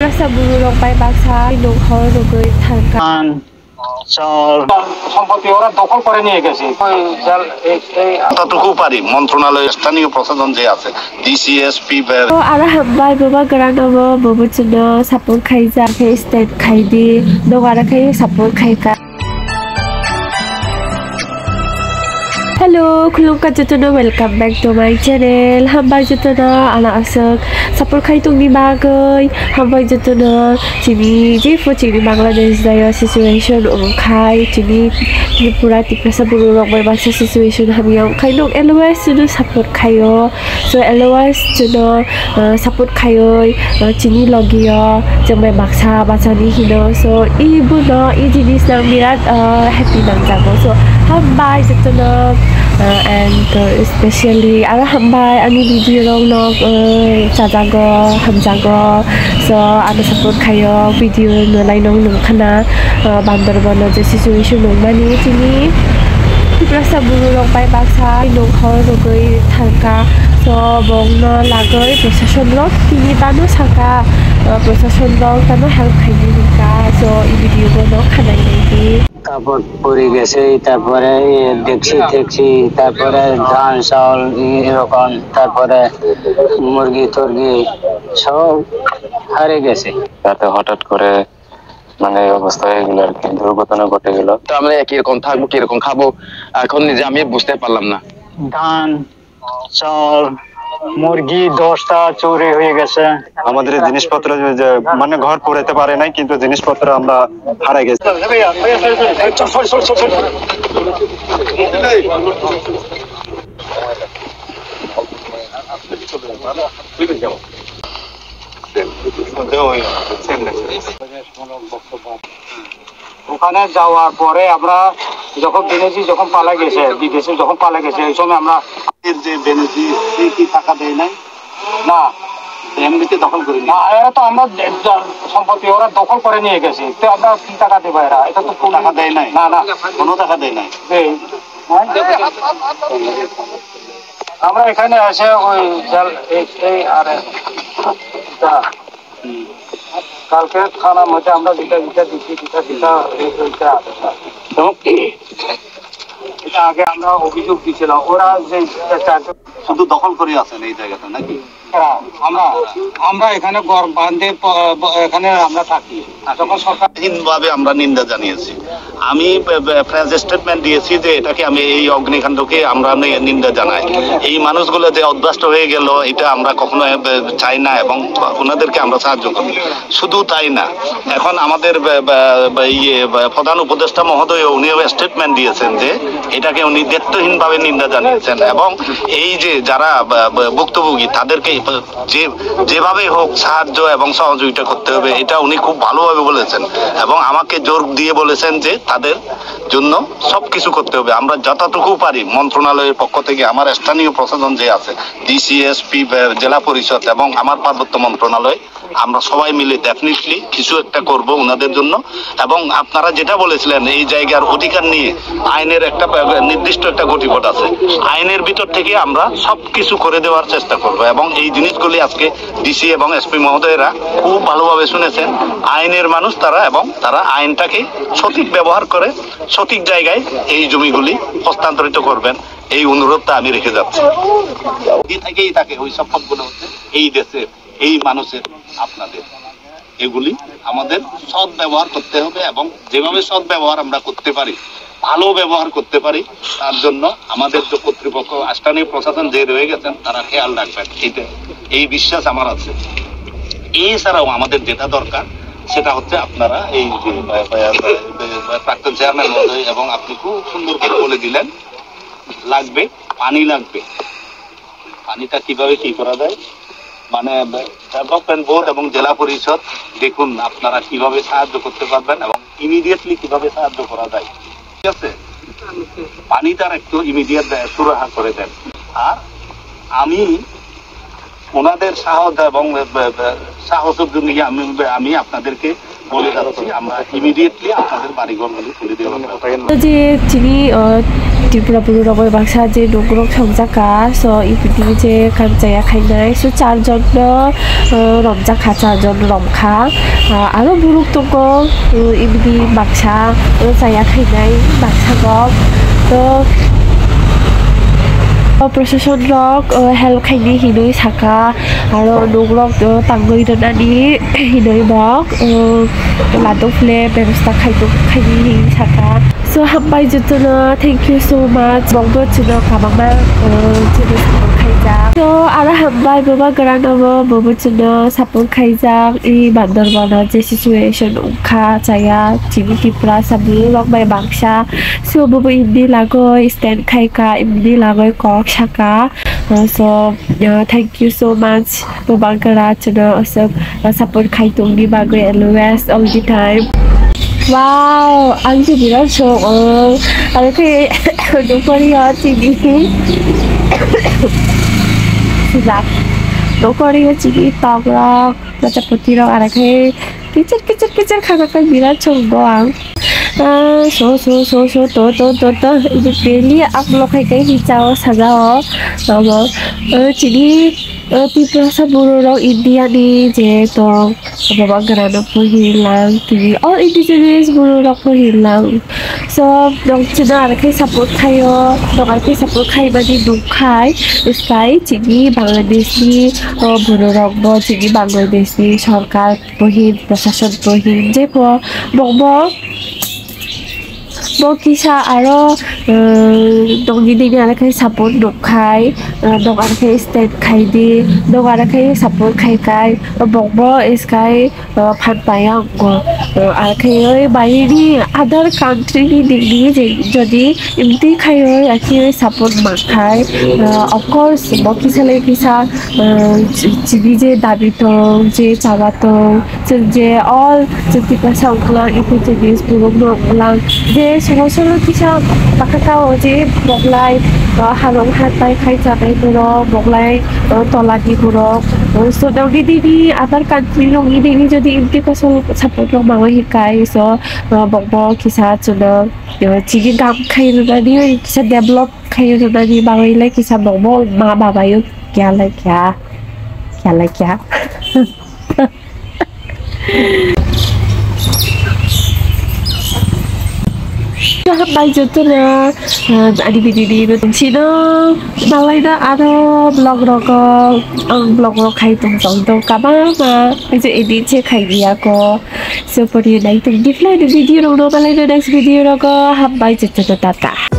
Rasa burung pai baksa nung hor nugui thangka সম্পত্তি ওরা দখল করে নিয়ে গেছে যতটুকু পারি মন্ত্রণালয় স্থানীয় প্রশাসন যে আছে DC SP ara hambai baba garanobo bobo chuno support khaija ke state khaidi dogara khai support khaika Hello, khulungka jutuna welcome back to my channel. Hambai jutuna ala asok support khai tungni bagai. Hambai jutuna chini je fo chini Bangladesh daya situation khai chini Tripura tipasa bururok bai basa situation hamiang khai nok LOS juno support khayo. So LOS juno support khayo chini logiyo jombai baksa basani hino. So ibu no I jinis nang birat happy nang jago. So hambai jutuna and especially ara hambai ani video rong nok chajago hamjago so ana support khayo video no lai nong nung khana bandarban je situation nong mani chini Rasa burung pai baksa nung hor nugui thangka so bong no lagoi প্রশাসন rok tini tano saka প্রশাসন rok tano help khaini ka so I video no khanai naiki তারপর পড়ে গেছে তারপরে দেখছি তারপরে ধান চাউল এরকম তারপরে মুরগি টুরগি সব হারিয়ে গেছে তাতে হঠাৎ করে মানে এই অবস্থা হয়ে গেল আর কি দুর্ঘটনা ঘটে গেল তো আমরা কিরকম থাকবো কিরকম খাবো এখন নিজে আমি বুঝতে পারলাম না ধান চাল মুরগি 10টা চুরি হয়ে গেছে আমাদের জিনিসপত্র মানে ঘর পড়তে পারে নাই কিন্তু জিনিসপত্র আমরা হারাই গেছি ওখানে যাওয়ার পরে আমরা যখন বেনেজি যখন পালা গেছে বিদেশে যখন পালা গেছে এই সময় আমরা যে বেনেজি কি টাকা দেয় নাই না এমনিতে দখল করি না এরা তো আমরা সম্পত্তি ওরা দখল করে নিয়ে গেছে তো আমরা কি টাকা দেবো এরা এটা তো কোনো টাকা দেয় নাই না না কোনো টাকা দেয় নাই আমরা এখানে এসে ওই এই আর কালকে খানার মধ্যে আমরা যেটা দিচ্ছি এটা আগে আমরা অভিযোগ দিয়েছিলাম ওরা যে শুধু দখল করে আছেন এই জায়গাটা নাকি আমরা এখানে ঘর বাঁধে এখানে আমরা থাকি যখন সরকারহীনভাবে আমরা নিন্দা জানিয়েছি আমি প্রেস স্টেটমেন্ট দিয়েছি যে এটাকে আমি এই অগ্নিকাণ্ডকে আমরা নিন্দা জানাই এই মানুষগুলো যে অভ্যস্ত হয়ে গেল এটা আমরা কখনো চাই না এবং ওনাদেরকে আমরা সাহায্য করি শুধু তাই না এখন আমাদের প্রধান উপদেষ্টা মহোদয় উনিও স্টেটমেন্ট দিয়েছেন যে এটাকে উনি দায়িত্বহীনভাবে নিন্দা জানিয়েছেন এবং এই যে যারা ভুক্তভোগী তাদেরকে যেভাবে হোক সাহায্য এবং সহযোগিতা করতে হবে এটা উনি খুব ভালোভাবে বলেছেন এবং আমাকে জোর দিয়ে বলেছেন যে তাদের জন্য সবকিছু করতে হবে আমরা যতটুকু পারি মন্ত্রণালয়ের পক্ষ থেকে আমার স্থানীয় প্রশাসন যে আছে ডিসিএসপি জেলা পরিষদ এবং আমার পার্বত্য মন্ত্রণালয় আমরা সবাই মিলে ডেফিনেটলি কিছু একটা করব ওনাদের জন্য এবং আপনারা যেটা বলেছিলেন এই জায়গার অধিকার নিয়ে আইনের একটা নির্দিষ্ট একটা গতিপথ আছে আইনের ভিতর থেকে আমরা সবকিছু করে দেওয়ার চেষ্টা করব এবং এই জিনিসগুলি আজকে ডিসি এবং এসপি মহোদয়েরা খুব ভালোভাবে শুনেছেন আইনের মানুষ তারা এবং তারা আইনটাকে সঠিক ব্যবহার করে সঠিক জায়গায় এই জমিগুলি হস্তান্তরিত করবেন এই অনুরোধটা আমি রেখে যাচ্ছি থেকেই থাকে ওই সম্পদগুলো হচ্ছে এই দেশের এই মানুষের আপনাদের এগুলি আমাদের সৎ ব্যবহার করতে হবে এবং যেভাবে সৎ ব্যবহার আমরা করতে পারি ভালো ব্যবহার করতে পারি তার জন্য আমাদের যে কর্তৃপক্ষ স্থানীয় প্রশাসন যে রয়ে গেছেন তারা খেয়াল রাখবেন এই বিশ্বাস আমার আছে এছাড়াও আমাদের যেটা দরকার সেটা হচ্ছে আপনারা এই প্রাক্তন চেয়ারম্যান মহোদয় এবং আপনি খুব সুন্দর করে বলে দিলেন লাগবে পানি লাগবে পানিটা কিভাবে কি করা যায় মানে ডেভেলপমেন্ট বোর্ড এবং জেলা পরিষদ দেখুন আপনারা কিভাবে সাহায্য করতে পারবেন এবং ইমিডিয়েটলি কিভাবে সাহায্য করা যায় ঠিক আছে পানিটার একটু ইমিডিয়েট সুরাহা করে দেন আর আমি ওনাদের সাহস এবং সাহসের জন্য আমি আপনাদেরকে বলে যাচ্ছি আমরা ইমিডিয়েটলি আপনাদের বাড়িঘরগুলি তুলে দেওয়া যে চিনি Tripura buru rok bai bangsa je nogrok songjaka so ibni je kangjaya khainai so 4 jon no romjaka 4 jon romkha aro buruk tongo ibni bangsa jaya khainai bangsa rok to procession rok help khaini hinoi saka aro nogrok tangoi donani hinoi bok ladok fle berosta khaini saka so hambai jutuna thank you so much bongbo chuno kabama chuno support khaijak so ara hambai baba grano bobo chuno support khaijak I bandarwana je situation ukha chaya chini tipra sabu rok bai bangsa so bobo indi lagoi stand khaika indi lagoi kok saka so thank you so much baba gra chuno support khaitung ni bagoi always all the time wow anh chỉ biết chụp ở cái đúng rồi đó chị đi dạ đúng rồi chị đi tàu rồi và chụp một tí rồi ở cái chất khá là cái biết chụp đó số to daily upload cái gì cháu sao đó chị đi Tipra saburo rok India ni je to baba grano po hilang ti all indigenous buru rok po hilang so dong china ar kai support khayo dong ar kai support khai bani duk khai sky chini Bangladesh ni buru rok bo chini Bangladesh ni sarkar pohin prashashan pohin je po bongbo Bokisa aro dong gini ar kai support duk khai dong ar kai stand khai di dong ar kai support khai kai bongbo sky phan payang go ar kai oi bai ni other country ni digni je jodi imti khai oi aki support ma khai of course bokisa le kisa chini je dabi to je chawa to je all jeti ka sangla indigenous buruk no lang je solo kisa pakatao je boglai harong hatai khai jabai buro boglai tolani buro so dong di other country long ini jodi imti ka support long ma hikai so bongbo kisa chuno chigi gam khai na ni kisa develop khai na ni bagai lai kisa bongbo ma babayo kya Hambai jutuna adi bidini chino balai na ado blog rok khai tung tong kama ma je edit che khai dia ko so for you like to give like the video no balai na next video rok hambai jutuna tata